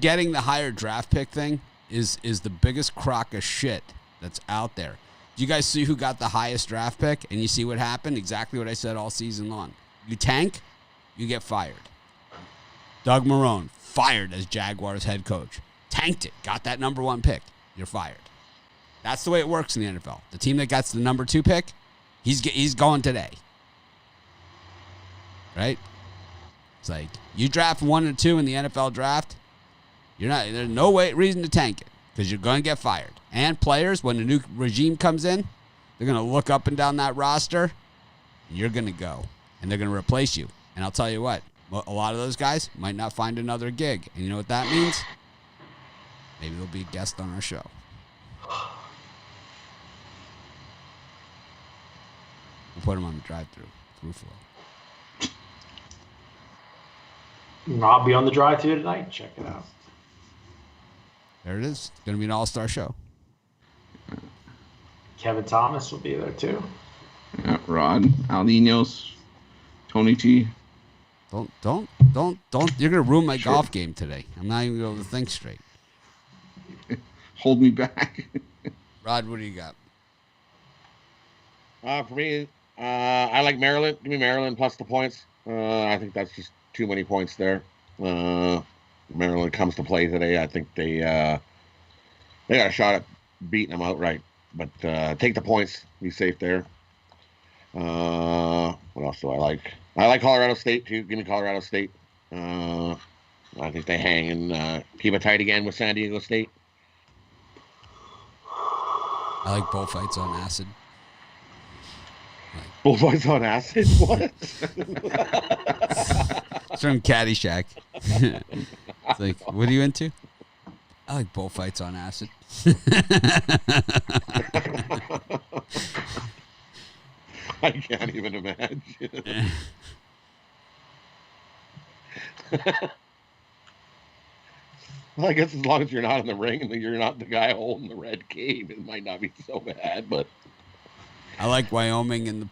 [SPEAKER 1] getting the higher draft pick thing is the biggest crock of shit that's out there. Do you guys see who got the highest draft pick? And you see what happened? Exactly what I said all season long. You tank, you get fired. Doug Marrone, fired as Jaguars head coach. Tanked it, got that number 1 pick. You're fired. That's the way it works in the NFL. The team that gets the number 2 pick, he's going today. Right? It's like you draft 1 and 2 in the NFL draft, there's no reason to tank it because you're going to get fired. And players, when a new regime comes in, they're going to look up and down that roster, and you're going to go, and they're going to replace you. And I'll tell you what, a lot of those guys might not find another gig. And you know what that means? Maybe they'll be a guest on our show. We'll put them on the drive-through flow.
[SPEAKER 2] I'll be on the drive-through tonight. Check it out.
[SPEAKER 1] There it is. It's going to be an all-star show.
[SPEAKER 2] Kevin Thomas will be there too.
[SPEAKER 3] yeah, Rod, Aldinos, Tony T.
[SPEAKER 1] Don't. You're going to ruin my golf game today. I'm not even able to think straight.
[SPEAKER 3] Hold me back.
[SPEAKER 1] Rod, what do you got?
[SPEAKER 4] For me, I like Maryland. Give me Maryland plus the points. I think that's just too many points there. Maryland comes to play today. I think they got a shot at beating them outright. But take the points. Be safe there. What else do I like? I like Colorado State, too. Give me Colorado State. I think they hang and keep it tight again with San Diego State.
[SPEAKER 1] I like bullfights on acid.
[SPEAKER 4] Bullfights on acid? What?
[SPEAKER 1] It's from Caddyshack. It's like, what are you into? I like bullfights on acid.
[SPEAKER 4] I can't even imagine. Well, I guess as long as you're not in the ring and you're not the guy holding the red cape, it might not be so bad. But
[SPEAKER 1] I like Wyoming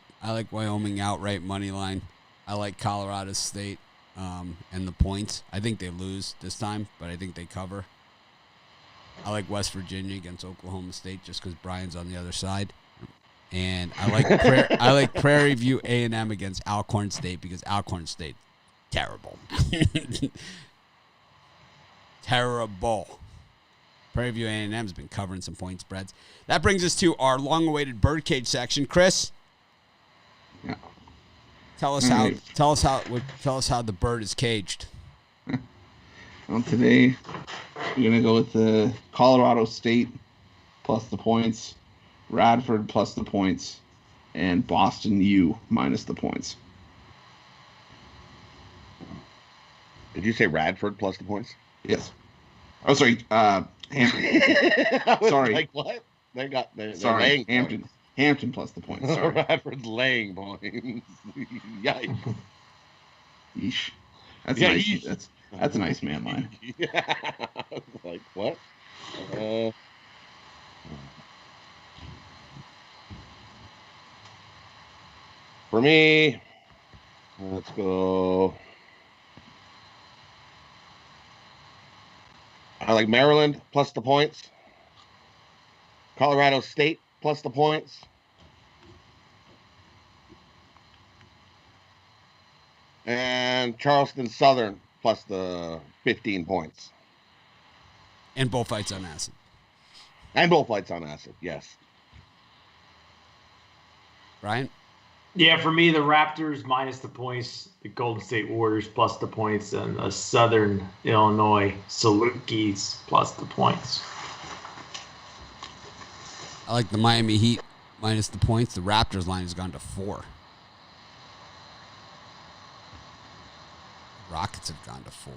[SPEAKER 1] outright money line. I like Colorado State and the points. I think they lose this time, but I think they cover. I like West Virginia against Oklahoma State just because Brian's on the other side. And I like Prairie View A&M against Alcorn State because Alcorn State, terrible. Terrible. Prairie View A&M's been covering some point spreads. That brings us to our long-awaited birdcage section. Chris,
[SPEAKER 3] Yeah.
[SPEAKER 1] tell us how the bird is caged.
[SPEAKER 3] Well, today we're gonna go with the Colorado State plus the points, Radford plus the points, and Boston U minus the points.
[SPEAKER 4] did you say Radford plus the points?
[SPEAKER 3] Yes. Oh, sorry. Hampton.
[SPEAKER 4] I was
[SPEAKER 3] Sorry.
[SPEAKER 4] like, what? They're
[SPEAKER 3] Sorry,
[SPEAKER 4] laying
[SPEAKER 3] Hampton.
[SPEAKER 4] points.
[SPEAKER 3] Hampton plus the points. Sorry.
[SPEAKER 4] Radford's laying points. Yikes.
[SPEAKER 3] Yeesh. That's
[SPEAKER 4] Yeah,
[SPEAKER 3] nice.
[SPEAKER 4] yeesh.
[SPEAKER 3] That's a nice man line.
[SPEAKER 4] Yeah. I was like, what? For me, let's go. I like Maryland plus the points. Colorado State plus the points. And Charleston Southern plus the 15 points.
[SPEAKER 1] And both fights on acid.
[SPEAKER 4] And both fights on acid, yes.
[SPEAKER 1] Brian?
[SPEAKER 2] Yeah, for me, the Raptors minus the points, the Golden State Warriors plus the points, and the Southern Illinois Salukis plus the points.
[SPEAKER 1] I like the Miami Heat minus the points. The Raptors line has gone to 4. Rockets have gone to 4.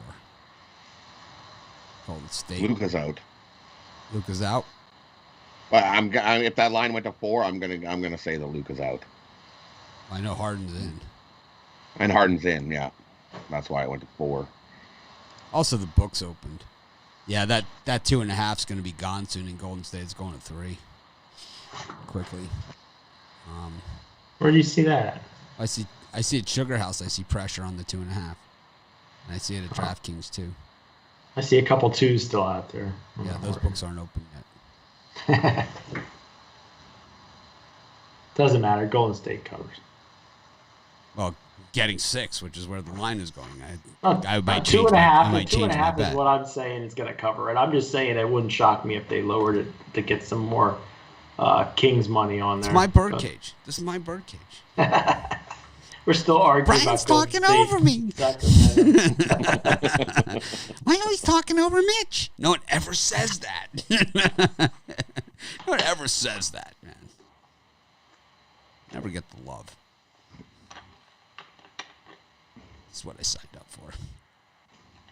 [SPEAKER 1] Golden State.
[SPEAKER 4] Luka's out.
[SPEAKER 1] Luka's out.
[SPEAKER 4] But if that line went to 4, I'm gonna say the Luka's out.
[SPEAKER 1] I know Harden's in.
[SPEAKER 4] And Harden's in, yeah. That's why I went to 4.
[SPEAKER 1] Also, the books opened. Yeah, that 2.5 is going to be gone soon, and Golden State's going to 3 quickly.
[SPEAKER 2] Where do you see that?
[SPEAKER 1] I see at Sugar House. I see pressure on the 2.5, and I see it at DraftKings too.
[SPEAKER 2] I see a couple 2s still out there.
[SPEAKER 1] Yeah, those books aren't open yet.
[SPEAKER 2] Doesn't matter. Golden State covers.
[SPEAKER 1] Well, getting 6, which is where the line is going.
[SPEAKER 2] I might change 2.5 is what I'm saying is going to cover it. I'm just saying it wouldn't shock me if they lowered it to get some more Kings money on there.
[SPEAKER 1] It's my bird cage. This is my bird cage.
[SPEAKER 2] We're still arguing
[SPEAKER 1] Brian's
[SPEAKER 2] about
[SPEAKER 1] talking over me. Why are you talking over Mitch? No one ever says that. No one ever says that, man. Never get the love. That's what I signed up for.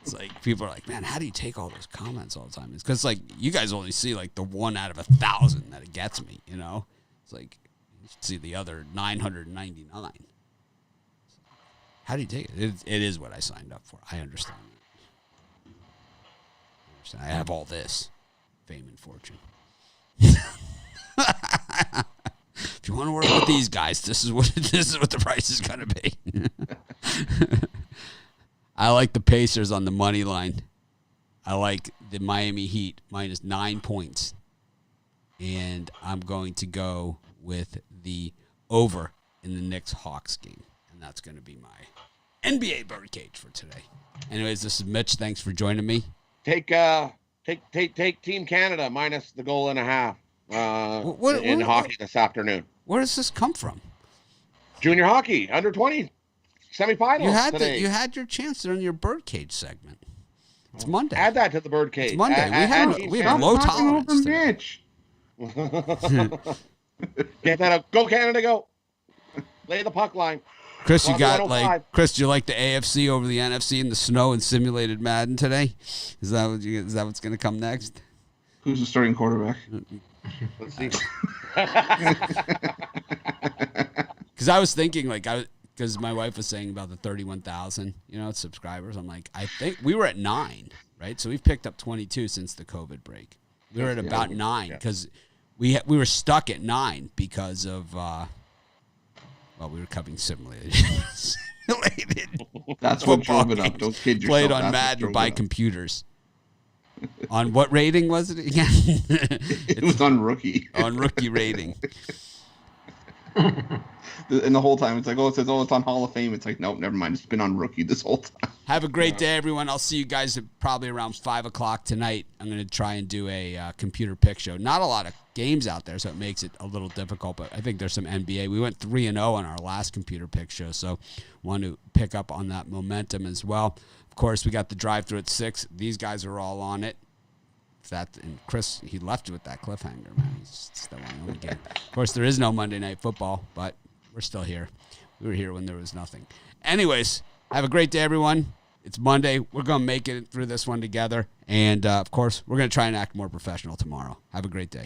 [SPEAKER 1] It's like people are like, man, how do you take all those comments all the time? It's because like you guys only see like the 1 out of 1,000 that it gets me. You know, it's like you see the other 999. How do you take it? It is what I signed up for. I understand that. I have all this fame and fortune. If you want to work with these guys, this is what the price is going to be. I like the Pacers on the money line. I like the Miami Heat minus 9 points. And I'm going to go with the over in the Knicks-Hawks game. And that's going to be my NBA birdcage for today. Anyways, this is Mitch. Thanks for joining me.
[SPEAKER 4] Take Team Canada minus the goal and a half in hockey this afternoon.
[SPEAKER 1] Where does this come from?
[SPEAKER 4] Junior hockey, under 20 semifinals today.
[SPEAKER 1] You had your chance during your birdcage segment. It's Monday.
[SPEAKER 4] Add that to the birdcage.
[SPEAKER 1] It's Monday. We have low tolerance
[SPEAKER 3] over
[SPEAKER 1] today.
[SPEAKER 3] Mitch.
[SPEAKER 4] Get that up. Go Canada, go. Lay the puck line.
[SPEAKER 1] Chris, do you like the AFC over the NFC in the snow and simulated Madden today? Is that what's going to come next?
[SPEAKER 3] Who's the starting quarterback?
[SPEAKER 4] Let's see.
[SPEAKER 1] Because I was thinking, like, because my wife was saying about the 31,000, subscribers. I'm like, I think we were at 9, right? So we've picked up 22 since the COVID break. We were at about 9 because we were stuck at 9 because of, we were covering simulated.
[SPEAKER 3] That's what drove it up. Don't kid yourself.
[SPEAKER 1] Played on Madden by computers. On what rating was it again?
[SPEAKER 3] It was on rookie.
[SPEAKER 1] On rookie rating.
[SPEAKER 3] And the whole time it's like, it says, it's on Hall of Fame. It's like, nope, never mind. It's been on rookie this whole time.
[SPEAKER 1] Have a great day, everyone. I'll see you guys at probably around 5 o'clock tonight. I'm going to try and do a computer pick show. Not a lot of games out there, so it makes it a little difficult, but I think there's some NBA. We went 3-0 on our last computer pick show, so want to pick up on that momentum as well. Of course, we got the drive-thru at 6. These guys are all on it. And Chris, he left with that cliffhanger, man. He's still on the game. Of course, there is no Monday Night Football, but we're still here. We were here when there was nothing. Anyways, have a great day, everyone. It's Monday. We're going to make it through this one together. And, of course, we're going to try and act more professional tomorrow. Have a great day.